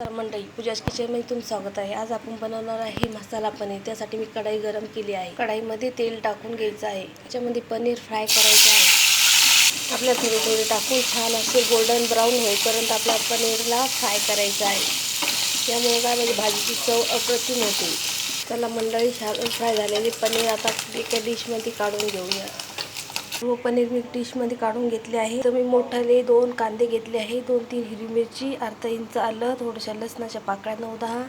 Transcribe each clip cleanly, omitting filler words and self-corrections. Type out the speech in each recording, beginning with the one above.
तर मंडळी पूजाज किचनमध्ये तुमचं स्वागत आहे। आज आपण बनवणार आहे मसाला पनीर। त्यासाठी मी कढई गरम केली आहे। कढईमध्ये तेल टाकून घ्यायचं आहे। त्याच्यामध्ये पनीर फ्राय करायचं आहे। आपल्या थोडे थोडे टाकून छान असे गोल्डन ब्राऊन होईपर्यंत आपल्या पनीरला फ्राय करायचं आहे। यामुळे काय म्हणजे भाजीची चव अप्रतिम होते। चला मंडळी, छान फ्राय झालेले पनीर आता एका डिशमध्ये काढून घेऊया। वो पनीर मी डिशमध्ये काढून घेतले आहे। तर मी मोठाले 2 कांदे घेतले आहे, 2-3 हिरवी मिरची, अर्धा इंच आलं, थोड्याशा लसणाच्या पाकळ्या 9-10,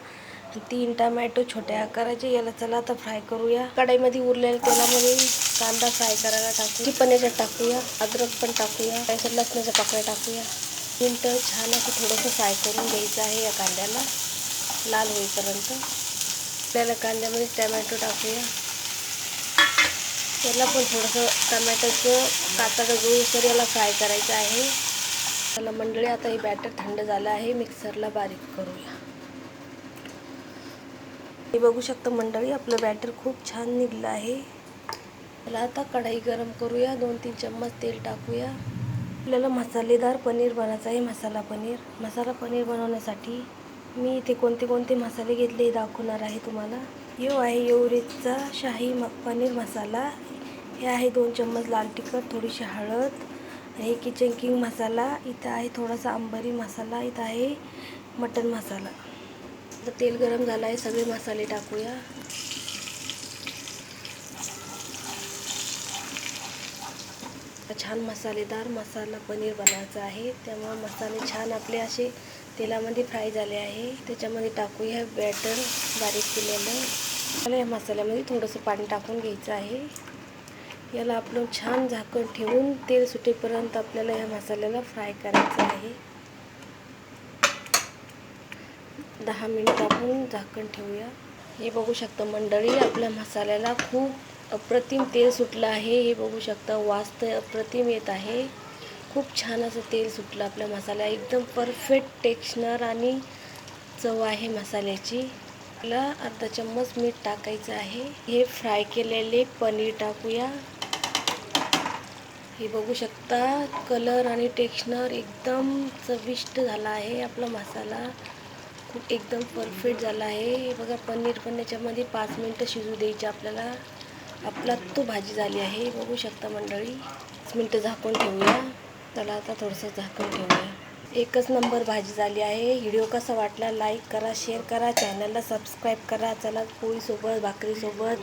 3 टोमॅटो छोट्या आकाराचे। याला चला आता फ्राय करूया। कढईमध्ये उरलेल्या तेलामध्ये कांदा फ्राय करायला टाकू, पनीर टाकूया, अद्रक पण टाकूया, त्याच्यात लसणाच्या पाकळ्या टाकूया। मिनिटं छान असं थोडंसं फ्राय करून घ्यायचं आहे या कांद्याला लाल होईपर्यंत। त्याला कांद्यामध्ये टोमॅटो टाकूया, त्याला पण थोडंसं टोमॅटोचं काटा गळूसर याला फ्राय करायचं आहे। चला मंडळी, आता हे बॅटर थंड झालं आहे, मिक्सरला बारीक करूया। हे बघू शकता मंडळी, आपलं बॅटर खूप छान निघलं आहे। चला आता कढई गरम करूया, 2-3 चम्मच तेल टाकूया। आपल्याला मसालेदार पनीर बनायचं आहे, मसाला पनीर बनवण्यासाठी मी इथे कोणते मसाले घेतले हे दाखवणार आहे तुम्हाला। यो आहे एव्हरेस्टचा शाही पनीर मसाला, हे आहे 2 चम्मच लाल तिखट, थोडीशी हळद, हे किचन किंग मसाला, इथं आहे थोडासा अंबरी मसाला, इथं आहे मटन मसाला। आता तेल गरम झालं आहे, सगळे मसाले टाकूया। छान मसालेदार मसाला पनीर बनायचा आहे, त्यामुळे मसाले छान आपले असे तेलामध्ये फ्राय झाले आहे। त्याच्यामध्ये टाकूया बॅटर बारीक केलेलं। या मसाल्यामध्ये थोडंसं पाणी टाकून घ्यायचं आहे। याला आपण छान झाकण ठेवून तेल सुटेपर्यंत आपल्याला या मसाल्याला फ्राय करायचं आहे। 10 मिनिट आपण झाकण ठेवूया। हे बघू शकता मंडळी, आपल्या मसाल्याला खूप अप्रतिम तेल सुटलं आहे। हे बघू शकता, वास तर अप्रतिम येत आहे। खूप छान असं तेल सुटलं आपल्या मसाल्याला, एकदम परफेक्ट टेक्स्चर आणि चव आहे मसाल्याची। याला अर्धा चम्मच मीठ टाकायचं आहे। हे फ्राय केलेले पनीर टाकूया। हे बघू शकता, कलर आणि टेक्स्चर एकदम चविष्ट झाला आहे। आपला मसाला खूप एकदम परफेक्ट झाला आहे। हे बघा, पनीर पण याच्यामध्ये 5 मिनिटं शिजू द्यायचे आपल्याला। आपला तो भाजी झाली आहे, बघू शकता मंडळी। 5 मिनिटं झाकून ठेवूया। चला आता थोडंसं झाकून ठेवूया। एकच नंबर भाजी झाली आहे। व्हिडिओ कसा वाटला लाईक करा, शेअर करा, चॅनलला सबस्क्राईब करा। चला पोळीसोबत, भाकरीसोबत,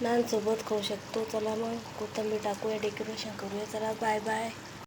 नानसोबत खाऊ शकतो। चला मग कोथिंबीर टाकूया, डेकोरेशन करूया। चला बाय बाय।